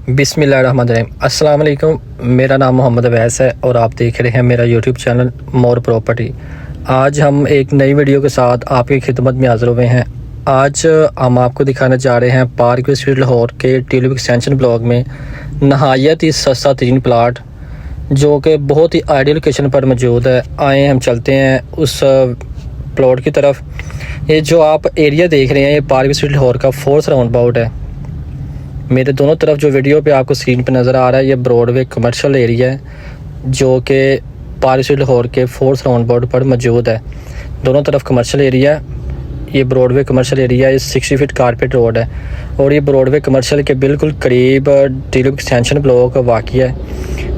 बिस्मिल्लाहिर्रहमानिर्रहीम। अस्सलाम वालेकुम। मेरा नाम मोहम्मद अवैस है और आप देख रहे हैं मेरा यूट्यूब चैनल मोर प्रॉपर्टी। आज हम एक नई वीडियो के साथ आपकी खिदमत में हाज़िर हुए हैं। आज हम आपको दिखाने जा रहे हैं पार्क वे स्ट्रीट लाहौर के ट्यूलिप एक्सटेंशन ब्लॉक में नहायत ही सस्ता तरीन प्लाट जो कि बहुत ही आइडियल लोकेशन पर मौजूद है। आए हम चलते हैं उस प्लॉट की तरफ। ये जो आप एरिया देख रहे हैं ये पार्क वे स्ट्रीट लाहौर का 4th राउंड अबाउट है। मेरे दोनों तरफ जो वीडियो पे आपको स्क्रीन पे नज़र आ रहा है ये ब्रॉडवे कमर्शियल एरिया है जो कि पार्क स्ट्रीट लाहौर के 4th राउंड अबाउट पर मौजूद है। दोनों तरफ कमर्शियल एरिया है। ये ब्रॉडवे कमर्शियल एरिया ये 60 फीट कारपेट रोड है और ये ब्रॉडवे कमर्शियल के बिल्कुल करीब ट्यूलिप एक्सटेंशन ब्लॉक वाक़ई है।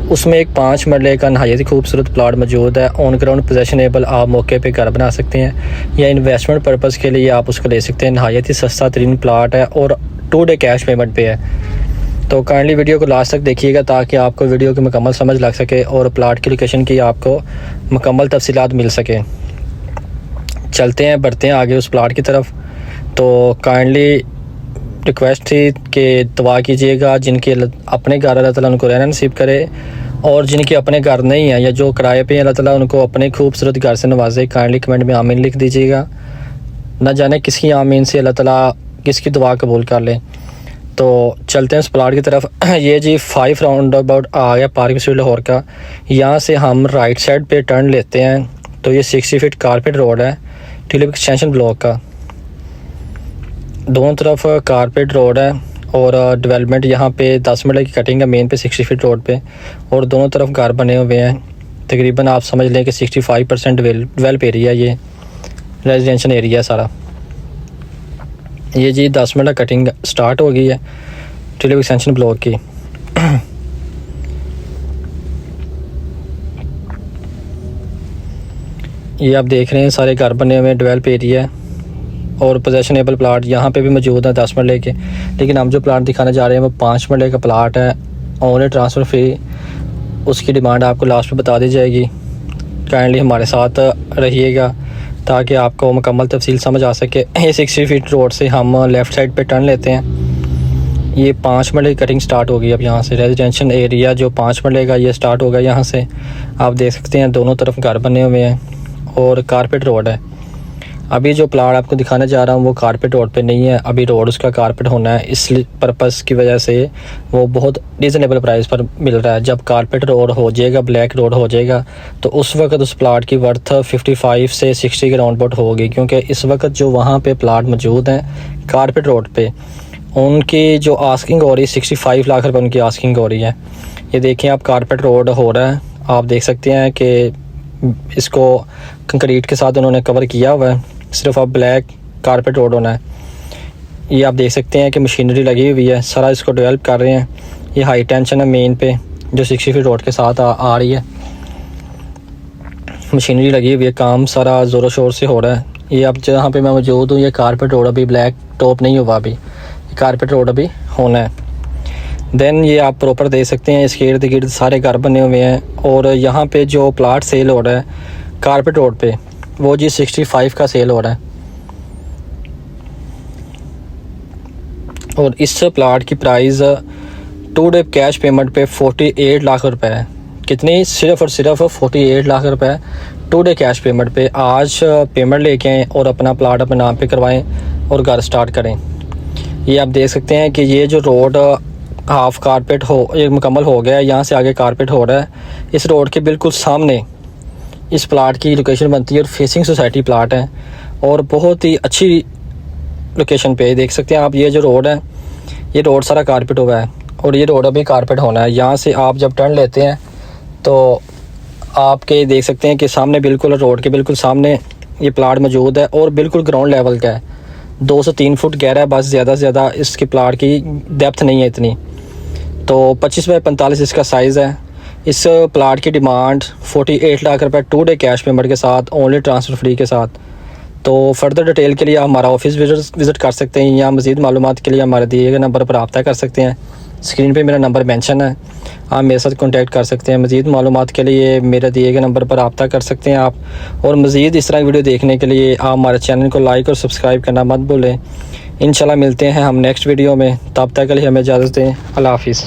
उसमें एक 5 मरले का नहायत ही खूबसूरत प्लाट मौजूद है। ऑन ग्राउंड पोजेशनेबल आप मौके पे घर बना सकते हैं या इन्वेस्टमेंट पर्पज़ के लिए आप उसको ले सकते हैं। नहायत ही सस्ता तरीन प्लाट है और 2 डे कैश पेमेंट पे है। तो काइंडली वीडियो को लास्ट तक देखिएगा ताकि आपको वीडियो की मुकम्मल समझ लग सके और प्लाट की लोकेशन की आपको मुकम्मल तफसीलात मिल सके। चलते हैं, बढ़ते हैं आगे उस प्लाट की तरफ। तो काइंडली रिक्वेस्ट थी कि दुआ कीजिएगा जिनके अपने घर अल्लाह ताला उनको रहना नसीब करे और जिनके अपने घर नहीं है या जो किराए पे अल्लाह ताला उनको अपने खूबसूरत घर से नवाजे। काइंडली कमेंट में आमीन लिख दीजिएगा। न जाने किसकी आमीन से अल्लाह ताला किसकी दुआ कबूल कर ले। तो चलते हैं उस प्लाट की तरफ। ये जी 5 राउंड अबाउट आ गया पार्क स्ट्रीट लाहौर का। यहाँ से हम राइट साइड पे टर्न लेते हैं तो ये 60 फीट कारपेट रोड है ट्यूलिप एक्सटेंशन ब्लॉक का। दोनों तरफ कारपेट रोड है और डेवलपमेंट यहाँ पे 10 मीटर की कटिंग है मेन पे 60 फीट रोड पे और दोनों तरफ घर बने हुए हैं। तकरीबन आप समझ लें कि 65% डेवलप एरिया ये रेजिडेंशियल एरिया सारा। ये जी 10 मिनट कटिंग स्टार्ट हो गई है ट्यूलिप एक्सटेंशन ब्लॉक की। ये आप देख रहे हैं सारे घर बने हुए डेवलप एरिया है और पोजेशनेबल प्लाट यहाँ पे भी मौजूद है 10 मरले के। लेकिन हम जो प्लाट दिखाने जा रहे हैं वो 5 मरले का प्लाट है। ओनली ट्रांसफ़र फ्री, उसकी डिमांड आपको लास्ट में बता दी जाएगी। काइंडली हमारे साथ रहिएगा ताकि आपको मुकम्मल तफसील समझ आ सके। ये 60 फीट रोड से हम लेफ़्ट साइड पे टर्न लेते हैं। ये 5 मरले की कटिंग स्टार्ट होगी अब यहाँ से। रेजिडेंशियल एरिया जो 5 मरले का ये स्टार्ट होगा यहाँ से। आप देख सकते हैं दोनों तरफ घर बने हुए हैं और कारपेट रोड है। अभी जो प्लाट आपको दिखाने जा रहा हूँ वो कारपेट रोड पे नहीं है, अभी रोड उसका कारपेट होना है। इस पर्पज़ की वजह से वो बहुत रीज़नेबल प्राइस पर मिल रहा है। जब कारपेट रोड हो जाएगा, ब्लैक रोड हो जाएगा तो उस वक्त उस प्लाट की वर्थ 55 से 60 के राउंड अबाउट होगी। क्योंकि इस वक्त जो वहाँ पे प्लाट मौजूद हैं कारपेट रोड पे उनकी जो आस्किंग हो रही है 65 लाख रुपये उनकी आस्किंग हो रही है। ये देखें आप कारपेट रोड हो रहा है, आप देख सकते हैं कि इसको कंक्रीट के साथ उन्होंने कवर किया हुआ है। सिर्फ अब ब्लैक कारपेट रोड होना है। ये आप देख सकते हैं कि मशीनरी लगी हुई है, सारा इसको डेवलप कर रहे हैं। ये हाई टेंशन है मेन पे जो 60 फीट रोड के साथ आ रही है। मशीनरी लगी हुई है, काम सारा ज़ोरों शोर से हो रहा है। ये अब जहाँ पे मैं मौजूद हूँ ये कारपेट रोड अभी ब्लैक टॉप नहीं हुआ, अभी कारपेट रोड अभी होना है। देन ये आप प्रॉपर देख सकते हैं इसके इर्द गिर्द सारे घर बने हुए हैं और यहाँ पे जो प्लाट सेल हो रहा है कारपेट रोड पे वो जी 65 का सेल हो रहा है। और इस प्लाट की प्राइस 2 डे कैश पेमेंट पे 48 लाख रुपए है। कितनी? सिर्फ और सिर्फ 48 लाख रुपए 2 डे कैश पेमेंट पे। आज पेमेंट लेके आएँ और अपना प्लाट अपने नाम पे करवाएं और घर स्टार्ट करें। ये आप देख सकते हैं कि ये जो रोड हाफ कारपेट हो ये मुकम्मल हो गया है, यहाँ से आगे कारपेट हो रहा है। इस रोड के बिल्कुल सामने इस प्लाट की लोकेशन बनती है और फेसिंग सोसाइटी प्लाट है और बहुत ही अच्छी लोकेशन पे देख सकते हैं आप। ये जो रोड है ये रोड सारा कारपेट हुआ है और ये रोड अभी कारपेट होना है। यहाँ से आप जब टर्न लेते हैं तो आपके देख सकते हैं कि सामने बिल्कुल रोड के बिल्कुल सामने ये प्लाट मौजूद है और बिल्कुल ग्राउंड लेवल का है। 2 से 3 फुट गहरा है, बस ज़्यादा से ज़्यादा इसके प्लाट की डेप्थ नहीं है इतनी। तो 25 बाई 45 इसका साइज़ है। इस प्लाट की डिमांड 48 लाख रुपए 2 डे कैश पेमेंट के साथ, ओनली ट्रांसफ़र फ्री के साथ। तो फर्दर डिटेल के लिए आप हमारा ऑफिस विज़िट कर सकते हैं या मज़ीद मालूमात के लिए हमारे दिए गए नंबर पर रब्ता कर सकते हैं। स्क्रीन पे मेरा नंबर मेंशन है, आप मेरे साथ कांटेक्ट कर सकते हैं। मज़ीद मालूमात के लिए मेरे दिए गए नंबर पर रब्ता कर सकते हैं आप। और मज़ीद इस तरह की वीडियो देखने के लिए आप हमारे चैनल को लाइक और सब्सक्राइब करना मत भूलें। इंशाल्लाह मिलते हैं हम नेक्स्ट वीडियो में, तब तक के लिए हमें इजाज़त दें। अल्लाह हाफिज़।